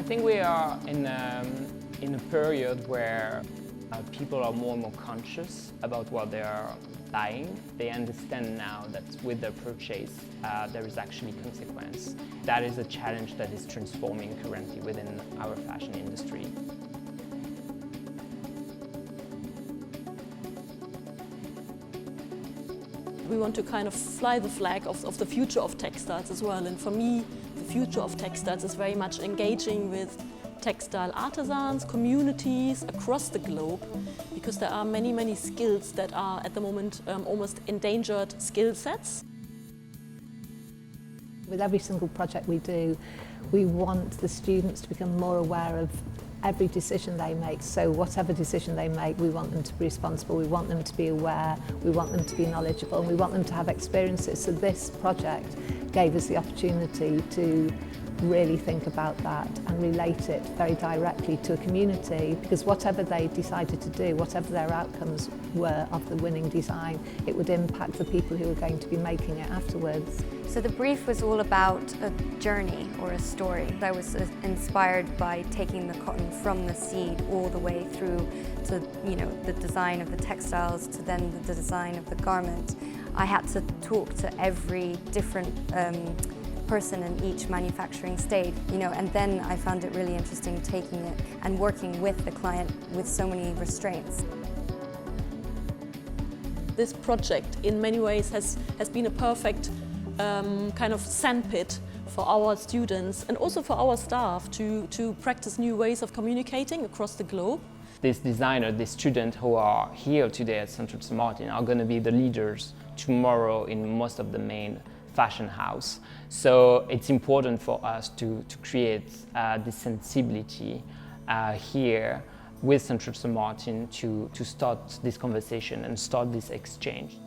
think we are in a period where people are more and more conscious about what they are buying. They understand now that with their purchase there is actually consequence. That is a challenge that is transforming currently within our fashion industry. We want to kind of fly the flag of the future of textiles as well. And for me, the future of textiles is very much engaging with textile artisans, communities across the globe, because there are many, many skills that are at the moment almost endangered skill sets. With every single project we do, we want the students to become more aware of every decision they make. So whatever decision they make, we want them to be responsible, we want them to be aware, we want them to be knowledgeable, and we want them to have experiences. So this project gave us the opportunity to really think about that and relate it very directly to a community, because whatever they decided to do, whatever their outcomes were of the winning design, it would impact the people who were going to be making it afterwards. So the brief was all about a journey or a story. I was inspired by taking the cotton from the seed all the way through to, the design of the textiles, to then the design of the garment. I had to talk to every different person in each manufacturing stage, and then I found it really interesting taking it and working with the client with so many restraints. This project in many ways has been a perfect kind of sandpit for our students and also for our staff to practice new ways of communicating across the globe. These designers, these students who are here today at Central St. Martin are going to be the leaders tomorrow in most of the main fashion house. So it's important for us to create this sensibility here with Central St. Martin to start this conversation and start this exchange.